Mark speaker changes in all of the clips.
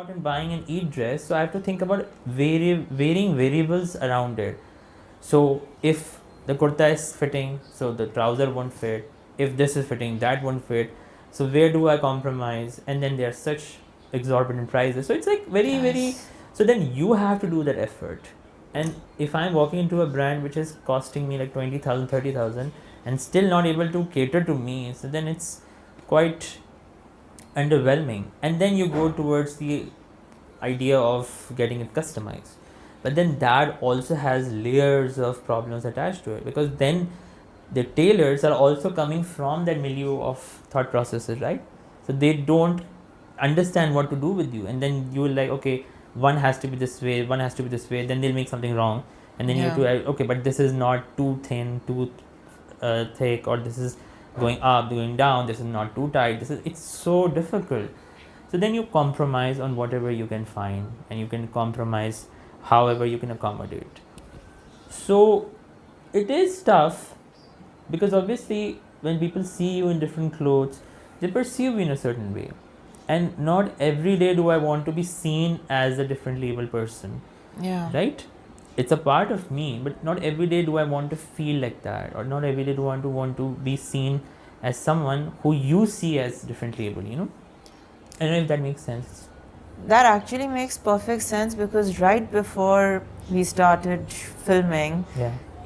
Speaker 1: out and buying an Eid dress, so I have to think about varying variables around it. So if the kurta is fitting, so the trouser won't fit. If this is fitting, that won't fit. So where do I compromise? And then there are such exorbitant prices. So it's like very. So then you have to do that effort. And if I'm walking into a brand which is costing me like 20,000, 30,000, and still not able to cater to me, so then it's quite underwhelming. And then you go towards the idea of getting it customized, but then that also has layers of problems attached to it, because then the tailors are also coming from that milieu of thought processes, right? So they don't understand what to do with you, and then you will like, okay, one has to be this way, one has to be this way, then they'll make something wrong, and then you have to, okay, but this is not too thin, too thick, or this is going up, going down, this is not too tight, it's so difficult. So then you compromise on whatever you can find, and you can compromise however you can accommodate. So it is tough, because obviously when people see you in different clothes, they perceive you in a certain way, and not every day do I want to be seen as a different label person, right? It's a part of me, but not every day do I want to feel like that, or not every day do I want to be seen as someone who you see as different label, I don't know if that makes sense.
Speaker 2: That actually makes perfect sense, because right before we started filming,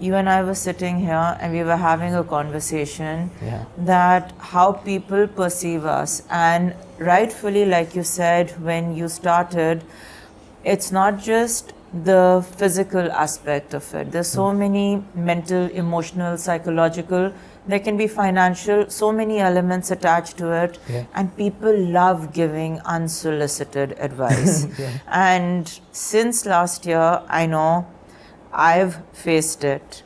Speaker 2: you and I were sitting here and we were having a conversation that how people perceive us. And rightfully, like you said, when you started, it's not just the physical aspect of it. There's so many mental, emotional, psychological, there can be financial, so many elements attached to it. And people love giving unsolicited advice. And since last year, I know I've faced it.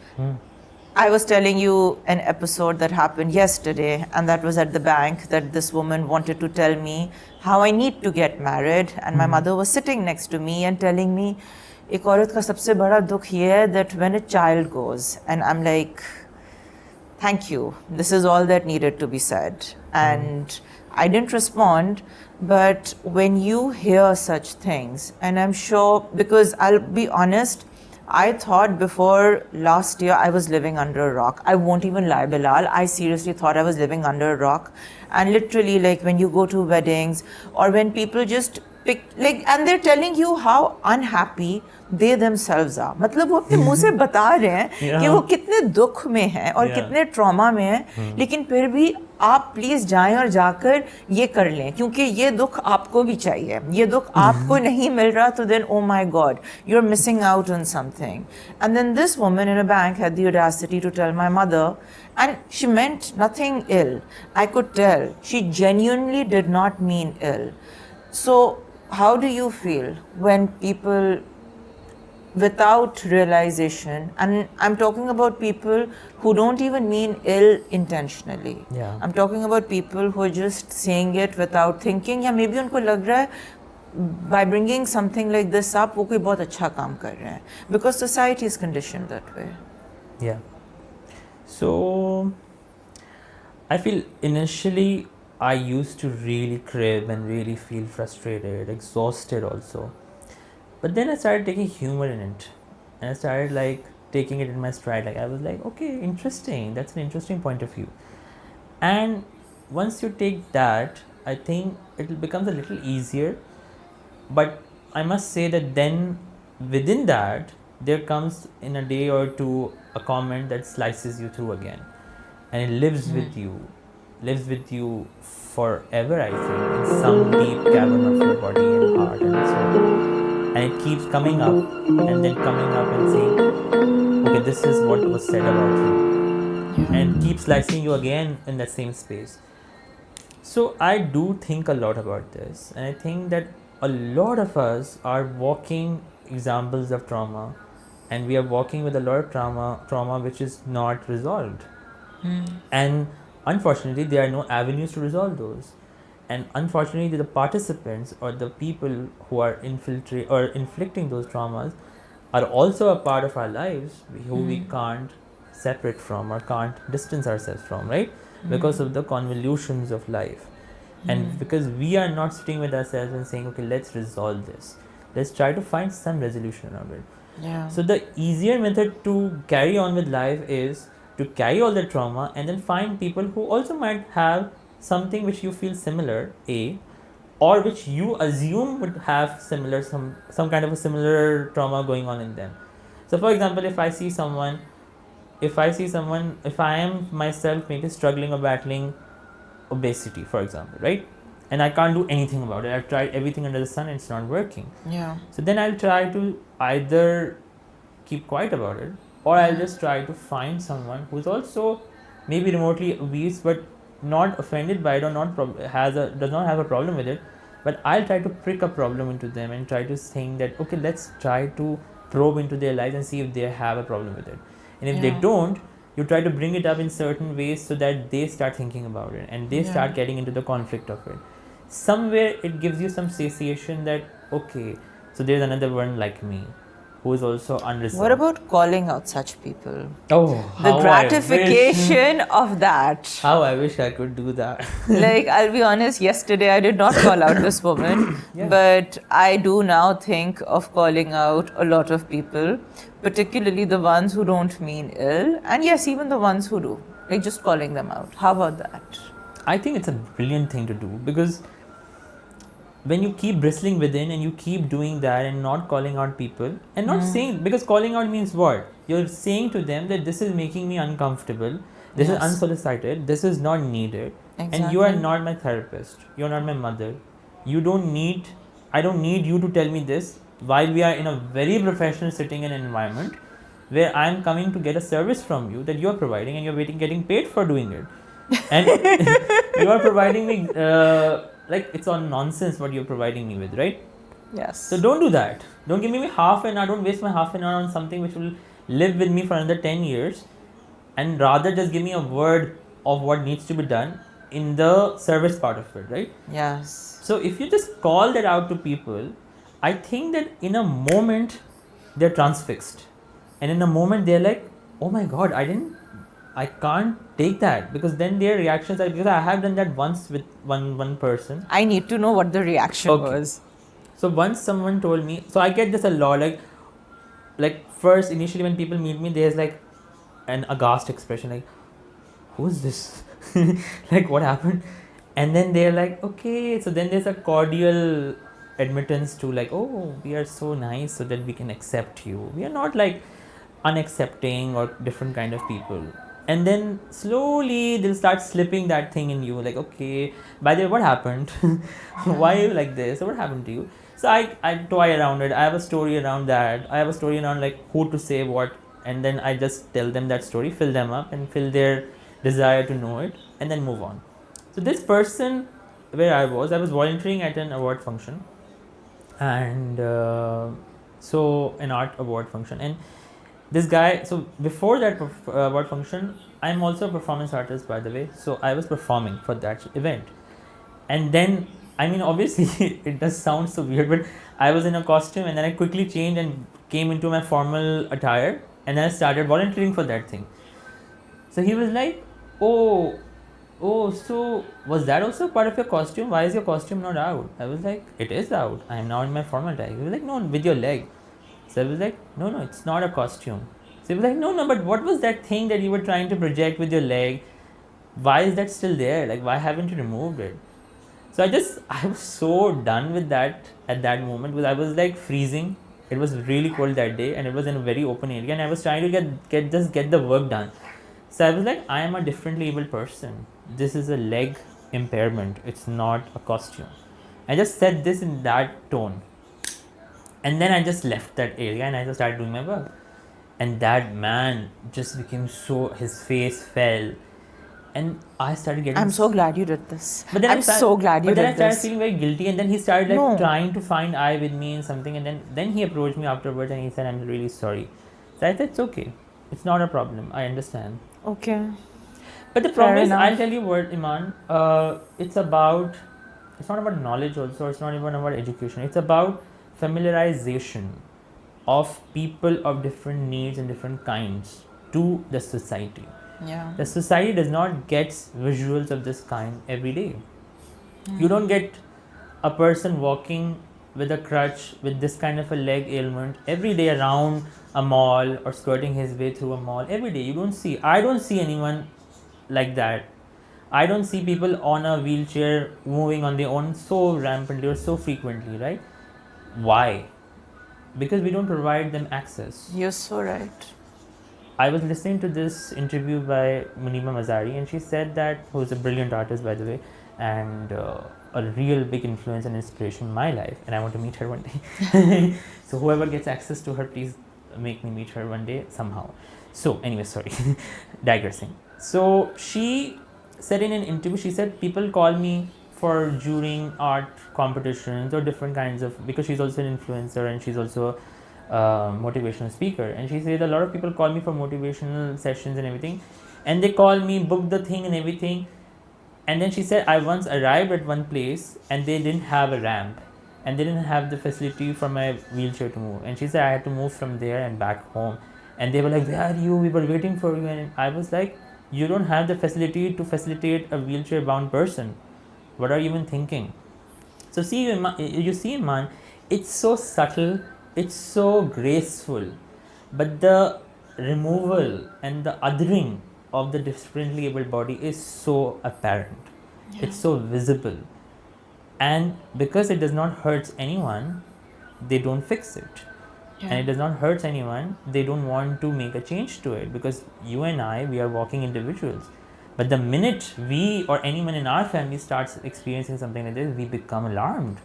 Speaker 2: I was telling you an episode that happened yesterday, and that was at the bank, that this woman wanted to tell me how I need to get married, and my mother was sitting next to me and telling me, एक औरत का सबसे बड़ा दुख ये है that when a child goes, and I'm like, thank you, this is all that needed to be said. And I didn't respond, but when you hear such things, and I'm sure, because I'll be honest, I thought before last year I was living under a rock. I won't even lie, Bilal. I seriously thought I was living under a rock. And literally, like when you go to weddings, or when people just pick, like, and they're telling you how unhappy they themselves are. मतलब वो अपने मुंह से बता रहे हैं कि वो कितने दुख में हैं और कितने ट्रॉमा में हैं, लेकिन फिर भी आप प्लीज जाएं और जाकर ये कर लें, क्योंकि ये दुख आपको भी चाहिए, ये दुख आपको नहीं मिल रहा, तो then oh my god, you're missing out on something. And then this woman in a bank had the audacity to tell my mother, and she meant nothing ill. I could tell she genuinely did not mean ill. So how do you feel when people, without realization, and I'm talking about people who don't even mean ill intentionally. I'm talking about people who are just saying it without thinking, या maybe उनको लग रहा है by bringing something like this up वो कोई बहुत अच्छा काम कर रहे हैं, because society is conditioned that way.
Speaker 1: So I feel initially I used to really crib and really feel frustrated, exhausted also. But then I started taking humor in it, and I started like taking it in my stride. Like I was like, okay, interesting. That's an interesting point of view. And once you take that, I think it becomes a little easier. But I must say that then within that, there comes in a day or two a comment that slices you through again, and it lives with you forever, I think, in some deep cavern of your body and heart and soul. And it keeps coming up and then coming up and saying, okay, this is what was said about you, and keep slicing you again in that same space. So I do think a lot about this, and I think that a lot of us are walking examples of trauma, and we are walking with a lot of trauma which is not resolved. And unfortunately, there are no avenues to resolve those. And unfortunately, the participants or the people who are inflicting those traumas are also a part of our lives who we can't separate from or can't distance ourselves from, right? Because of the convolutions of life. And because we are not sitting with ourselves and saying, okay, let's resolve this. Let's try to find some resolution around it.
Speaker 2: Yeah.
Speaker 1: So the easier method to carry on with life is to carry all the trauma and then find people who also might have something which you feel similar, or which you assume would have similar, some kind of a similar trauma going on in them. So for example, if I am myself maybe struggling or battling obesity, for example, right? And I can't do anything about it. I've tried everything under the sun and it's not working.
Speaker 2: Yeah.
Speaker 1: So then I'll try to either keep quiet about it, or I'll just try to find someone who's also maybe remotely obese but not offended by it, or does not have a problem with it. But I'll try to prick a problem into them and try to think that, okay, let's try to probe into their lives and see if they have a problem with it. And if they don't, you try to bring it up in certain ways so that they start thinking about it and they start getting into the conflict of it. Somewhere it gives you some satiation that, okay, so there's another one like me who is also unresolved.
Speaker 2: What about calling out such people?
Speaker 1: Oh,
Speaker 2: the gratification of that.
Speaker 1: How I wish I could do that.
Speaker 2: Like, I'll be honest, yesterday I did not call out this woman, but I do now think of calling out a lot of people, particularly the ones who don't mean ill, and yes, even the ones who do. Like, just calling them out. How about that?
Speaker 1: I think it's a brilliant thing to do, because when you keep bristling within and you keep doing that and not calling out people and not saying, because calling out means what? You're saying to them that this is making me uncomfortable, this is unsolicited, this is not needed, and you are not my therapist, you're not my mother, I don't need you to tell me this while we are in a very professional setting and environment where I'm coming to get a service from you that you're providing and you're getting paid for doing it. And you are providing me like, it's all nonsense what you're providing me with, right?
Speaker 2: Yes.
Speaker 1: So don't do that. Don't give me half an hour. Don't waste my half an hour on something which will live with me for another 10 years. And rather just give me a word of what needs to be done in the service part of it, right?
Speaker 2: Yes.
Speaker 1: So if you just call that out to people, I think that in a moment they're transfixed. And in a moment they're like, oh my God, I can't take that, because then their reactions are, because I have done that once with one person.
Speaker 2: I need to know what the reaction was.
Speaker 1: So once someone told me, so I get this a lot, like first initially when people meet me, there's like an aghast expression, like, who's this? Like, what happened? And then they're like, okay, so then there's a cordial admittance to, like, oh, we are so nice so that we can accept you. We are not like unaccepting or different kind of people. And then slowly they'll start slipping that thing in you, like, okay, by the way, what happened? Why are you like this? What happened to you? So I toy around it. I have a story around that. I have a story around like who to say what, and then I just tell them that story, fill them up and fill their desire to know it, and then move on. So this person where I was volunteering at an award function, and so an art award function, and this guy, so before that award function, I'm also a performance artist, by the way, so I was performing for that event. And then, I mean, obviously it does sound so weird, but I was in a costume and then I quickly changed and came into my formal attire, and then I started volunteering for that thing. So he was like, oh, so was that also part of your costume? Why is your costume not out? I was like, it is out. I am now in my formal attire. He was like, no, with your leg. So I was like, no, it's not a costume. So he was like, no, but what was that thing that you were trying to project with your leg? Why is that still there? Like, why haven't you removed it? So I was so done with that at that moment, because I was like freezing. It was really cold that day and it was in a very open area, and I was trying to get the work done. So I was like, I am a differently able person. This is a leg impairment. It's not a costume. I just said this in that tone. And then I just left that area and I just started doing my work. And that man just became his face fell. And I started getting...
Speaker 2: I'm so glad you did this.
Speaker 1: But then
Speaker 2: I'm so glad you did this.
Speaker 1: But then I started feeling very guilty, and then he started trying to find I with me and something, and then he approached me afterwards and he said, I'm really sorry. So I said, it's okay. It's not a problem. I understand.
Speaker 2: Okay.
Speaker 1: But the problem is, I'll tell you what, Iman, it's not about knowledge also, it's not even about education. It's about familiarization of people of different needs and different kinds to the society.
Speaker 2: Yeah.
Speaker 1: The society does not get visuals of this kind every day. You don't get a person walking with a crutch with this kind of a leg ailment every day around a mall or skirting his way through a mall every day. I don't see anyone like that. I don't see people on a wheelchair moving on their own so rampantly or so frequently, right? Why? Because we don't provide them access.
Speaker 2: You're so right.
Speaker 1: I was listening to this interview by Munima Mazari, and she said that, who's a brilliant artist, by the way, and a real big influence and inspiration in my life, and I want to meet her one day. So whoever gets access to her, please make me meet her one day somehow. So anyway, sorry, digressing. So she said in an interview, she said people call me for during art competitions or different kinds of, because she's also an influencer and she's also motivational speaker, and she said a lot of people call me for motivational sessions and everything, and they call me, book the thing and everything, and then she said I once arrived at one place and they didn't have a ramp and they didn't have the facility for my wheelchair to move, and she said I had to move from there and back home, and they were like, where are you, we were waiting for you, and I was like, you don't have the facility to facilitate a wheelchair bound person, what are you even thinking? So you see, man, it's so subtle, it's so graceful, but the removal and the othering of the differently abled body is so apparent. Yeah. It's so visible. And because it does not hurt anyone, they don't fix it. Yeah. And it does not hurt anyone, they don't want to make a change to it, because you and I, we are walking individuals. But the minute we or anyone in our family starts experiencing something like this, we become alarmed.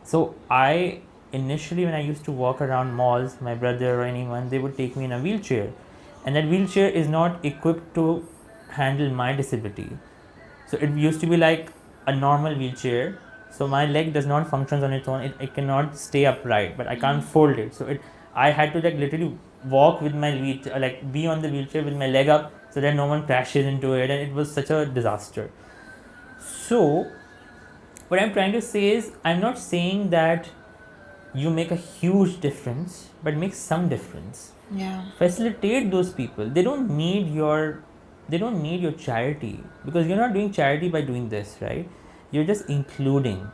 Speaker 1: So I initially, when I used to walk around malls, my brother or anyone, they would take me in a wheelchair, and that wheelchair is not equipped to handle my disability. So it used to be like a normal wheelchair, so my leg does not function on its own, it cannot stay upright, but I can't fold it, so I had to like literally walk with my wheelchair, like be on the wheelchair with my leg up so that no one crashes into it, and it was such a disaster. So what I'm trying to say is, I'm not saying that you make a huge difference, but make some difference.
Speaker 2: Yeah.
Speaker 1: Facilitate those people. They don't need your charity, because you're not doing charity by doing this, right? You're just including.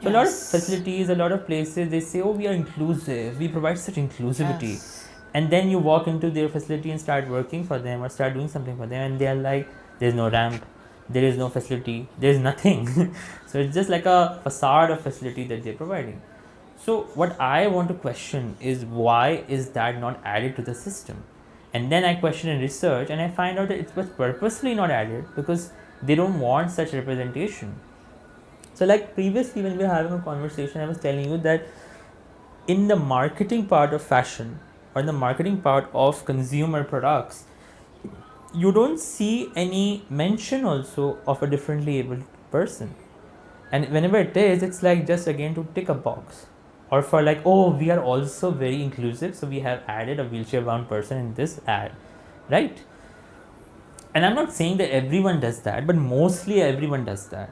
Speaker 1: So yes. A lot of facilities, a lot of places, they say, oh, we are inclusive, we provide such inclusivity. Yes. And then you walk into their facility and start working for them or start doing something for them, and they are like, there's no ramp, there is no facility, there's nothing. So it's just like a facade of facility that they're providing. So what I want to question is, why is that not added to the system? And then I question and research, and I find out that it was purposely not added because they don't want such representation. So like previously when we were having a conversation, I was telling you that in the marketing part of fashion or in the marketing part of consumer products, you don't see any mention also of a differently abled person. And whenever it is, it's like just again to tick a box. Or for like, oh, we are also very inclusive, so we have added a wheelchair bound person in this ad, right? And I'm not saying that everyone does that, but mostly everyone does that.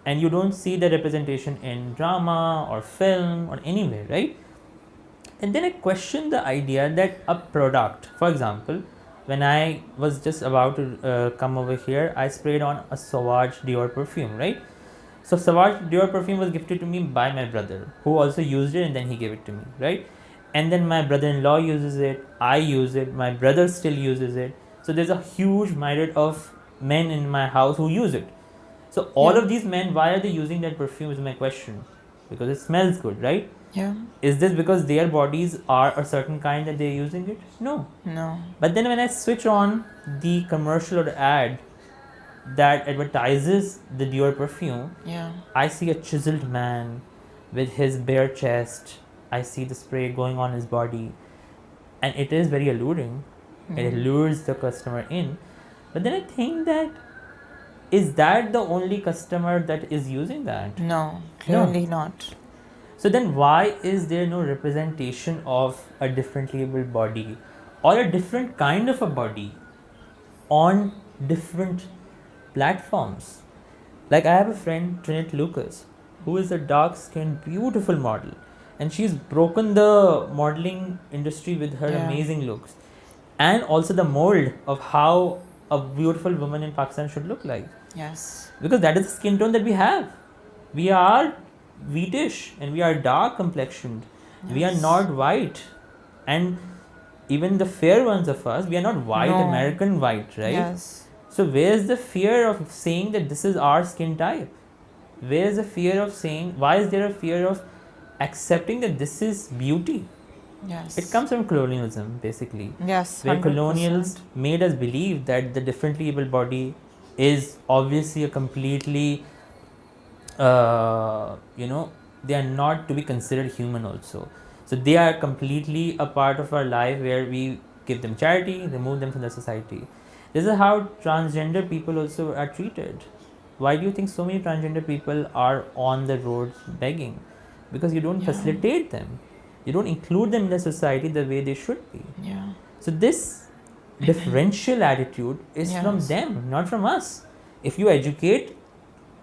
Speaker 1: And you don't see the representation in drama or film or anywhere, right? And then I question the idea that a product, for example, when I was just about to come over here, I sprayed on a Sauvage Dior perfume, right? So Sauvage Dior perfume was gifted to me by my brother, who also used it, and then he gave it to me, right? And then my brother-in-law uses it, I use it, my brother still uses it. So there's a huge myriad of men in my house who use it. So all of these men, why are they using that perfume is my question. Because it smells good, right?
Speaker 2: Yeah.
Speaker 1: Is this because their bodies are a certain kind that they're using it? No. But then when I switch on the commercial or the ad that advertises the Dior perfume, I see a chiseled man with his bare chest. I see the spray going on his body, and it is very alluring. It lures the customer in. But then I think that, is that the only customer that is using that?
Speaker 2: No, clearly not.
Speaker 1: So then why is there no representation of a differently abled body or a different kind of a body on different platforms? Like I have a friend, Trinette Lucas, who is a dark-skinned, beautiful model, and she's broken the modeling industry with her amazing looks, and also the mold of how a beautiful woman in Pakistan should look like.
Speaker 2: Yes.
Speaker 1: Because that is the skin tone that we have. We are wheatish and we are dark complexioned.
Speaker 2: Yes.
Speaker 1: We are not white. And even the fair ones of us, we are not white,
Speaker 2: No.
Speaker 1: American white, right?
Speaker 2: Yes.
Speaker 1: So where's the fear of saying that this is our skin type? Where's the fear of saying, why is there a fear of accepting that this is beauty?
Speaker 2: Yes.
Speaker 1: It comes from colonialism, basically.
Speaker 2: Yes,
Speaker 1: Where
Speaker 2: 100%.
Speaker 1: colonials made us believe that the differently able body is obviously a completely, they are not to be considered human also. So they are completely a part of our life where we give them charity, remove them from the society. This is how transgender people also are treated. Why do you think so many transgender people are on the roads begging? Because you don't facilitate them. You don't include them in the society the way they should be.
Speaker 2: Yeah.
Speaker 1: So this differential attitude is from them, not from us. If you educate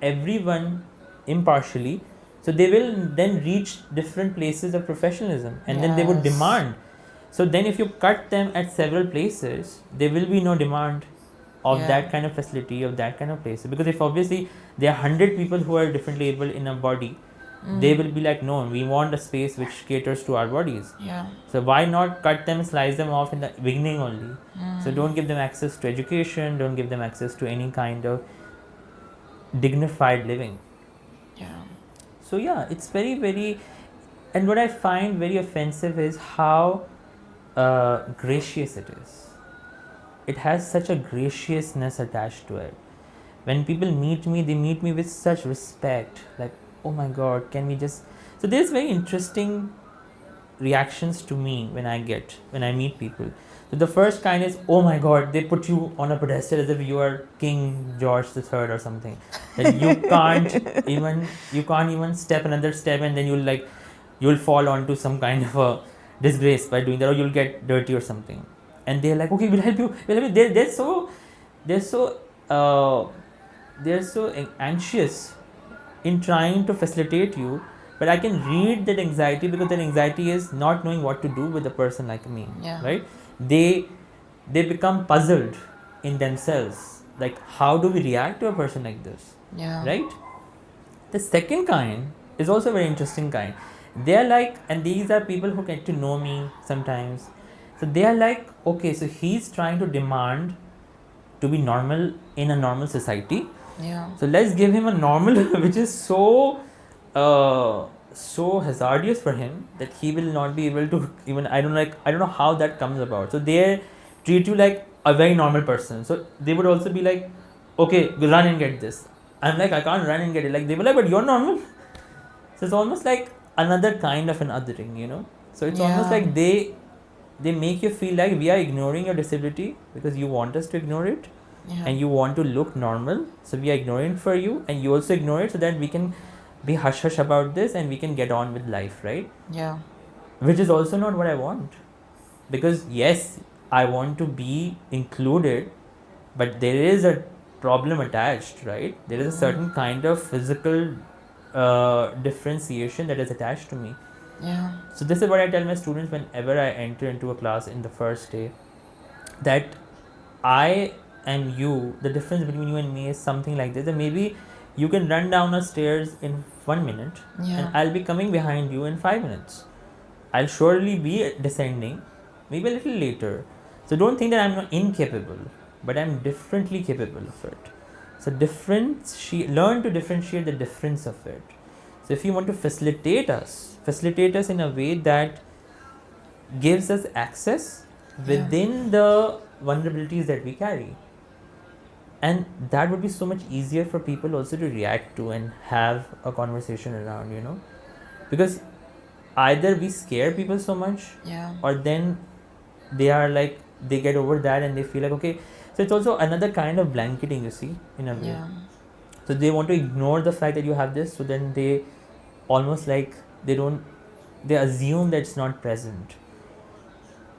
Speaker 1: everyone impartially, so they will then reach different places of professionalism, and then they would demand. So then if you cut them at several places, there will be no demand of that kind of facility, of that kind of place. Because if obviously there are 100 people who are differently able in a body, they will be like, no, we want a space which caters to our bodies.
Speaker 2: Yeah.
Speaker 1: So why not cut them, slice them off in the beginning only? So don't give them access to education, don't give them access to any kind of dignified living.
Speaker 2: Yeah.
Speaker 1: So yeah, it's very, very, and what I find very offensive is how gracious it is. It has such a graciousness attached to it. When people meet me, they meet me with such respect, like, oh my god, can we just... So there's very interesting reactions to me when I meet people. So the first kind is, oh my god, they put you on a pedestal as if you are King George III or something. That you can't even step another step, and then you'll fall onto some kind of a disgrace by doing that, or you'll get dirty or something. And they're like, okay, we'll help you. They're so anxious in trying to facilitate you, but I can read that anxiety, because that anxiety is not knowing what to do with a person like me, right? They become puzzled in themselves, like, how do we react to a person like this, right? The second kind is also a very interesting kind. They are like, and these are people who get to know me sometimes. So they are like, okay, so he's trying to demand to be normal in a normal society. So let's give him a normal which is so hazardous for him that he will not be able to even, I don't know how that comes about. So they treat you like a very normal person. So they would also be like, okay, run and get this. I'm like, I can't run and get it. Like, they were like, but you're normal. So it's almost like another kind of an othering, So it's almost like they make you feel like we are ignoring your disability because you want us to ignore it. And you want to look normal, so we are ignoring it for you, and you also ignore it so that we can be hush hush about this and we can get on with life, right? Which is also not what I want, because yes, I want to be included, but there is a problem attached, right? There is a certain kind of physical differentiation that is attached to me. So this is what I tell my students whenever I enter into a class in the first day, that I and you, the difference between you and me is something like this, that maybe you can run down a stairs in 1 minute, and I'll be coming behind you in 5 minutes. I'll surely be descending, maybe a little later. So don't think that I'm not incapable, but I'm differently capable of it. So learn to differentiate the difference of it. So if you want to facilitate us in a way that gives us access within the vulnerabilities that we carry. And that would be so much easier for people also to react to and have a conversation around, because either we scare people so much, or then they are like, they get over that and they feel like, okay. So it's also another kind of blanketing, you see, in a way. So they want to ignore the fact that you have this, so then they almost like they assume that it's not present,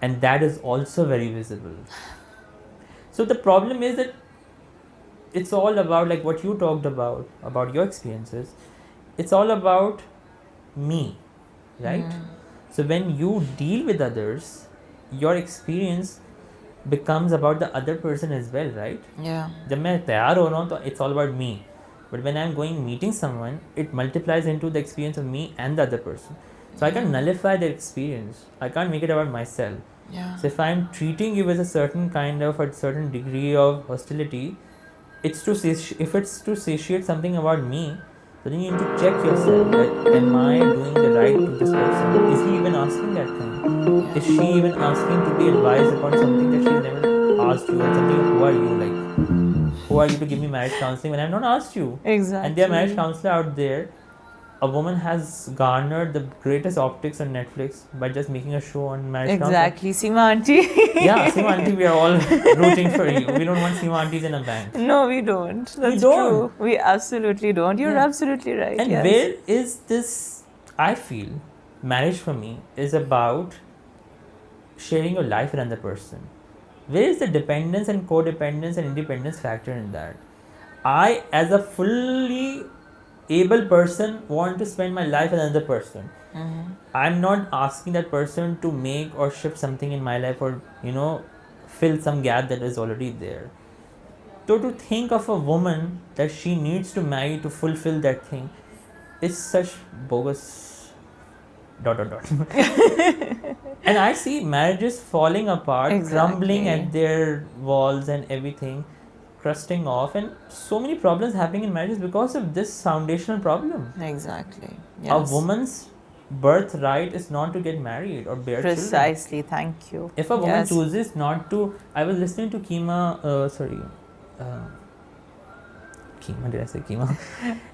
Speaker 1: and that is also very visible. So the problem is that it's all about, like what you talked about your experiences, it's all about me, right? So when you deal with others, your experience becomes about the other person as well, right?
Speaker 2: Yeah.
Speaker 1: जब मैं तैयार हो रहा हूँ तो it's all about me, but when I'm going meeting someone, it multiplies into the experience of me and the other person. So I can't nullify their experience. I can't make it about myself.
Speaker 2: Yeah.
Speaker 1: So if I'm treating you with a certain kind of a certain degree of hostility, it's to if it's to satiate something about me, so then you need to check yourself that am I doing the right to this person? Is he even asking that thing? Is she even asking to be advised upon something that she's never asked you, or something? Who are you, like? Who are you to give me marriage counseling when I've not asked you?
Speaker 2: Exactly.
Speaker 1: And there are marriage counselors out there. A woman has garnered the greatest optics on Netflix by just making a show on marriage counseling.
Speaker 2: Exactly. Seema auntie.
Speaker 1: Yeah, Seema auntie, we are all rooting for you. We don't want Seema aunties in a bank.
Speaker 2: No, we don't. That's
Speaker 1: don't.
Speaker 2: true. We absolutely don't. You're absolutely right.
Speaker 1: And where is this? I feel marriage for me is about sharing your life with another person. Where is the dependence and codependence and independence factor in that? I, as a fully able person, want to spend my life with another person. I'm not asking that person to make or shift something in my life, or fill some gap that is already there. So to think of a woman that she needs to marry to fulfill that thing is such bogus ... And I see marriages falling apart, crumbling at their walls and everything, crusting off, and so many problems happening in marriages because of this foundational problem.
Speaker 2: Exactly.
Speaker 1: Yes. A woman's birthright is not to get married or bear children.
Speaker 2: Precisely. Thank you.
Speaker 1: If a woman chooses not to... I was listening to Keema... Keema, did I say Keema?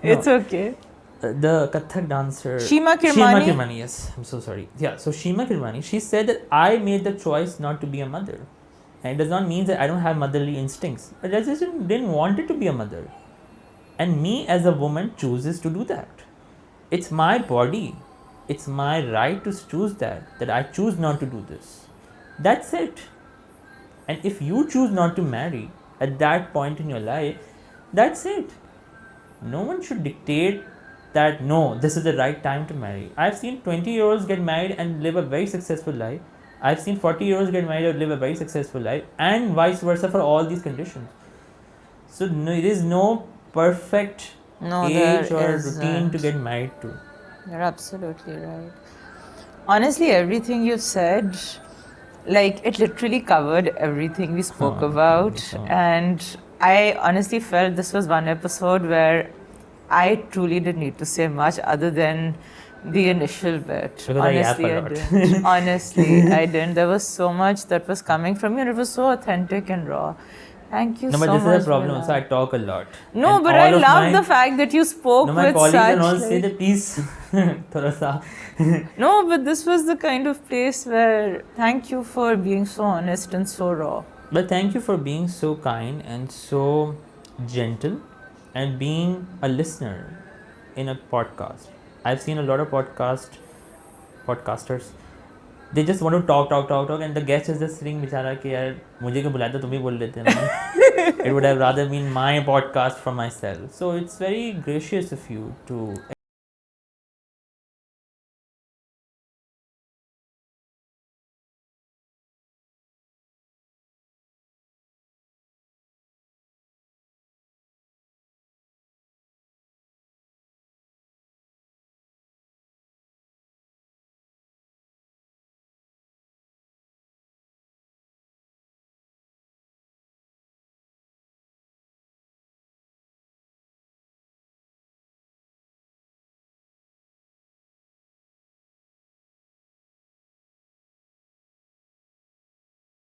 Speaker 2: It's okay.
Speaker 1: The Kathak dancer
Speaker 2: 𝐭𝐲𝐻𝐿
Speaker 1: Kirmani, yes, I'm so sorry. Yeah, so 𝐭𝐲𝐻𝐿 Kirmani, she said that I made the choice not to be a mother. And it does not mean that I don't have motherly instincts. I just didn't want it to be a mother. And me as a woman chooses to do that. It's my body. It's my right to choose that I choose not to do this. That's it. And if you choose not to marry at that point in your life, that's it. No one should dictate that no, this is the right time to marry. I've seen 20-year-olds get married and live a very successful life. I've seen 40-year-olds get married and live a very successful life, and vice versa for all these conditions. So there is no perfect age or routine to get married to.
Speaker 2: You're absolutely right. Honestly, everything you've said, like, it literally covered everything we spoke about. And I honestly felt this was one episode where I truly didn't need to say much other than the initial bit.
Speaker 1: Because
Speaker 2: honestly, I didn't. Honestly, I didn't. There was so much that was coming from you, and it was so authentic and raw. Thank you so much.
Speaker 1: No, but this is a problem. So I talk a lot.
Speaker 2: No, but I love the fact that you spoke with such...
Speaker 1: my colleagues and all say that please, thoda sa.
Speaker 2: No, but this was the kind of place where thank you for being so honest and so raw.
Speaker 1: But thank you for being so kind and so gentle and being a listener in a podcast. I've seen a lot of podcasters. They just want to talk, and the guest is just sitting, बिचारा कि यार मुझे क्यों बुलाया था, तुम ही बोल लेते ना. It would have rather been my podcast for myself. So it's very gracious of you to